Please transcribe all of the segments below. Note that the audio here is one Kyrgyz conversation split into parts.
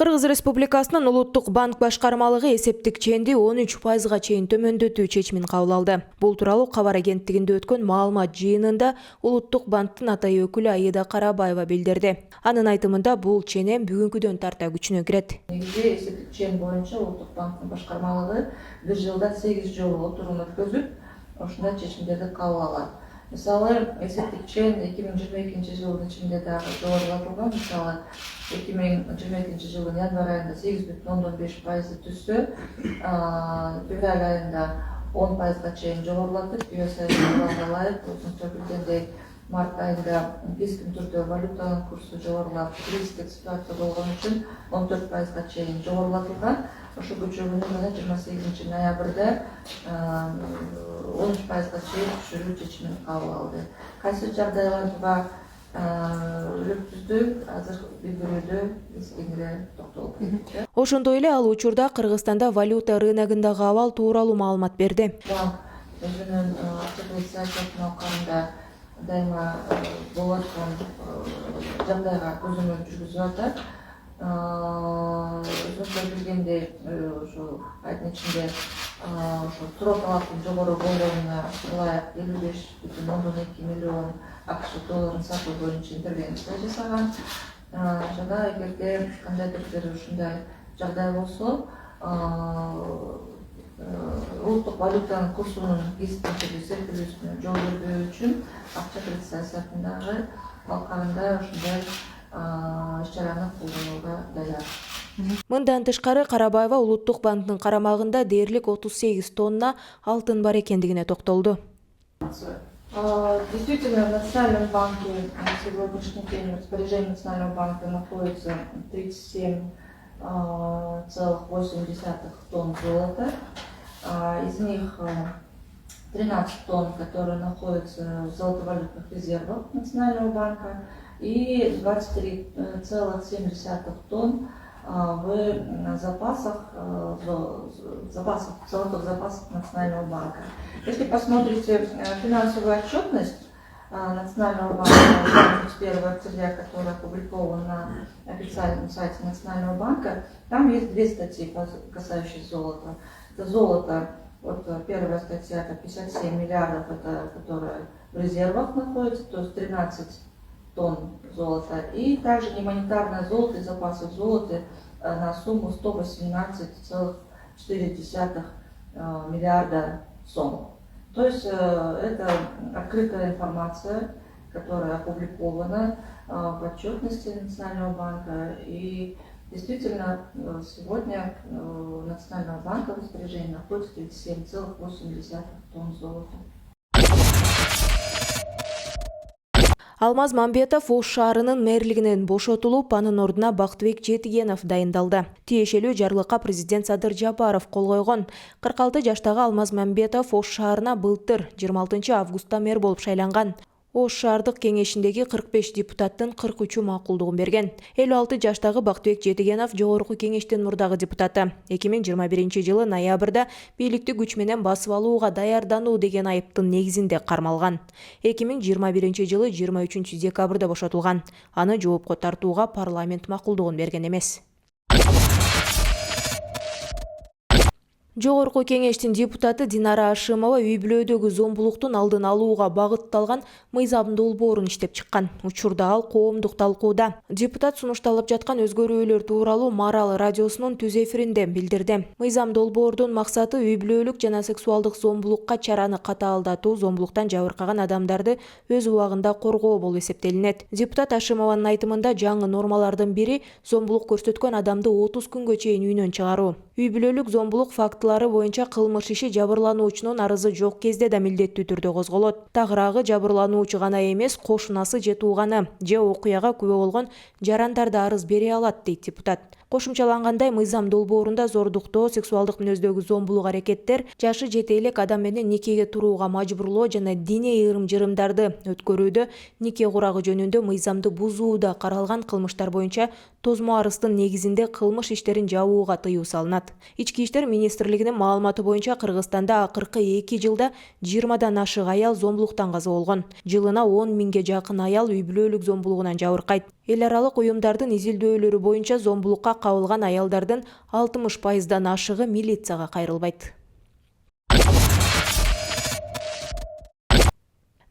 Кыргыз Республикасынын Улуттук банк башкармалыгы эсептик ченди 13%га чейин төмөндөтүү чечимин кабыл алды. Бул тууралуу кабар агенттигинде өткөн маалымат жыйынында Улуттук банктын атай өкүлү Аида Карабаева билдирди. Анын айтымында бул ченем бүгүнкүдөн тарта күчүнө кирет. Негизи эсептик чен боюнча Улуттук банктын башкармалыгы бир жылда 8 жолу отурум өткөзүп, ушундай чечимдерди кабыл алат. Мисалы, эсептик чен 2022 жылдын ичинде дагы жогорулатылган. Мисалы, 2022 жылдын январь айында 8,5% түздү, февраль айында 10%га чейин жогорулатып, геосаясий ылайык көрсөтүлгөндөй март айында кескин түрдө валютанын курсу жогорулап, кризистик ситуация болгон үчүн 14%га чейин жогорулатылган. Ошо көчөгүнү менен 28 ноябрда 13%га чейин түшүрүү чечимин кабыл алды. Кайсы жагдайларга өткөздүк, азыр билдирүүдө биз кеңири токтолуп кеттик. Ошондой эле ал учурда Кыргызстанда валюта рыногундагы абал тууралуу маалымат берди. Банк өзүнүн активдүү саясатынын алкагында дайыма болот жагдайга көзөмөл жүргүзүп атат. Өзүңүздөр билгендей, ошо айдын ичинде туроо талаптын жогору болууна ылайык 55,2 миллион АКШ долларын сатуу боюнча интервенция жасаган. Жана эгерде кандайдыр бир ушундай жагдай болсо, улуттук валютанын курсунун кескин түрдө серпилүүсүнө жол бербөө үчүн акча кредит саясатындагы алкагында ушундай иш-чараны колдонууга даяр. Мындан тышкары Карабаева Улуттук банктын карамагында дээрлик 38 тонна алтын бар экендигине токтолду. Действительно, в Национальном банке на сегодняшний день в распоряжении Национального банка находится 37,8 тонн золота. Из них 13 тонн, которые находятся в золотовалютных резервах Национального банка, и 23,7 тонн в золотых запасах Национального банка. Если посмотрите финансовую отчетность Национального банка 31 октября, которая опубликована на официальном сайте Национального банка, там есть две статьи, касающиеся золота. Это золото, вот первая статья, это 57 миллиардов, это которое в резервах находится, то есть 13 тонн золота, и также немонетарное золото и запасы золота на сумму 118,4 миллиарда сом. То есть это открытая информация, которая опубликована в отчетности Национального банка, и действительно сегодня у Национального банка в распоряжении находится 37,8 тонн золота. Алмаз Мамбетов Ош шаарынын мэрлигинен бошотулуп, анын ордуна Бактыбек Жетигенов дайындалды. Тиешелүү жарлыкка президент Садыр Жапаров кол койгон. 46 жаштагы Алмаз Мамбетов Ош шаарына былтыр 26 августта мэр болуп шайланган. Ош шаардык кеңешиндеги 45 депутаттын 43-ü макулдугун берген. 56 жаштагы Бактыбек Жетигенов жогорку кеңештин мурдагы депутаты. 2021 жылы ноябрда бийликти күч менен басып алууга даярдануу деген айыптын негизинде кармалган. 2021 жылы 23 декабрда бошотулган. Аны жоопко тартууга парламент макулдугун берген эмес. Жогорку кеңештин депутаты Динара Ашимова үй-бүлөдөгү зомбулуктун алдын алууга багытталган мыйзам долбоорун иштеп чыккан. Учурда ал коомдук талкууда. Депутат сунушталып жаткан өзгөрүүлөр тууралуу Марал радиосунун түз эфиринде билдирди. Мыйзам долбоордун максаты үй-бүлөлүк жана сексуалдык зомбулукка чараны катаалдатуу, зомбулуктан жабыркаган адамдарды өз убагында коргоо болуп эсептелинет. Депутат Ашимованын айтымында жаңы нормалардын бири зомбулук көрсөткөн адамды 30 күнгө чейин үйүнөн чыгаруу. Үй-бүлөлүк зомбулук фактылары боюнча кылмыш иши жабырлануучунун арызы жок кезде да милдеттүү түрдө козголот. Тагыраагы жабырлануучу гана эмес, кошунасы же тууганы же окуяга күбө болгон жарандар да арыз бере алат, дейт депутат. Кошумчалангандай, мыйзам долбоорунда зордуктоо, сексуалдык мүнөздөгү зомбулук аракеттер, жашы жете элек адам менен никеге турууга мажбурлоо жана диний ырым-жырымдарды өткөрүүдө, нике курагы жөнүндө мыйзамды бузууда каралган кылмыштар боюнча тозмо арыздын негизинде кылмыш иштерин жабууга тыюу салынат. Ички иштер министрлигинин маалыматы боюнча Кыргызстанда акыркы 2 жылда 20дан ашык аял зомбулуктан каза болгон. Жылына 10 миңге жакын аял үй-бүлөлүк зомбулугунан жабыркайт. Эл аралык уюмдардын изилдөөлөрү боюнча зомбулукка кабылган аялдардын 60%дан ашыгы милицияга кайрылбайт.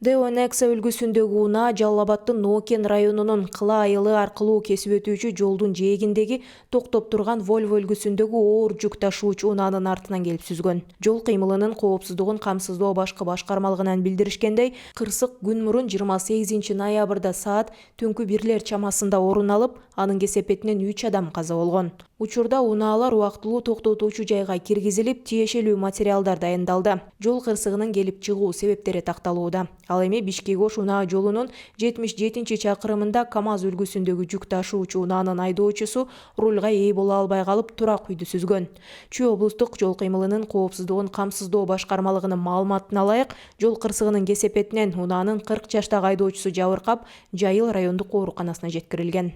Деонекса үлгүсүндөгү унаа Жалал Абадтын Нокен районунун Кыла айылы аркылуу кесип өтүүчү жолдун жээгиндеги токтоп турган Volvo үлгүсүндөгү оор жүк ташуучу унаанын артынан келип сүзгөн. Жол кыймылынын коопсуздугун камсыздоо башкы башкармалыгынан билдиришкендей, кырсык күн мурун 28 ноябрда саат түнкү 1 чамасында орун алып, анын кесепетинен 3 адам каза болгон. Учурда унаалар убактылуу токтотуучу жайга киргизилип, тиешелүү материалдар дайындалды. Жол кырсыгынын келип чыгуу себептери такталууда. Ал эми Бишкек-Ош унаа жолунун 77-чакырымында КАМАЗ үлгүсүндөгү жүк ташуучу унаанын айдоочусу рулга ээ боло албай калып турак үйдү сүзгөн. Чүй облустук жол кыймылынын коопсуздугун камсыздоо башкармалыгынын маалыматына ылайык, жол кырсыгынын кесепетинен унаанын 40 жаштагы айдоочусу жабыркап, Жайыл райондук ооруканасына жеткирилген.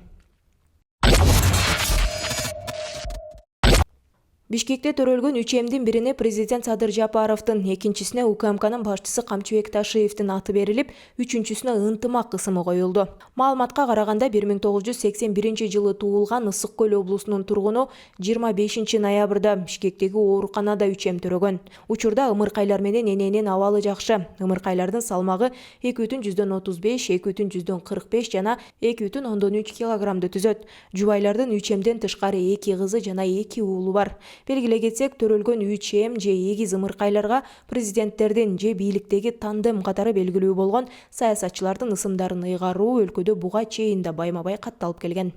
Бишкекте төрөлгөн 3 эмдин бирине президент Садыр Жапаровдун, экинчисине УКМКнын башчысы Камчыбек Ташиевдин аты берилип, үчүнчүсүнө ынтымак ысымы коюлду. Маалыматка караганда 1981 жылы туулган Ысык Көл облусунун тургуну 25 ноябрда Бишкектеги ооруканада 3 эм төрөгөн. Учурда ымыркайлар менен эненин абалы жакшы. Ымыркайлардын салмагы 2,35, 2,45 жана 2,3 килограммды түзөт. Жубайлардын 3 эмден тышкары 2 кызы жана 2 уулу бар. Белгилей кетсек, төрөлгөн 3 эм же эгиз ымыркайларга президенттердин же бийликтеги тандем катары белгилүү болгон саясатчылардын ысымдарын ыйгаруу өлкөдө буга чейин да байма-бай катталып келген.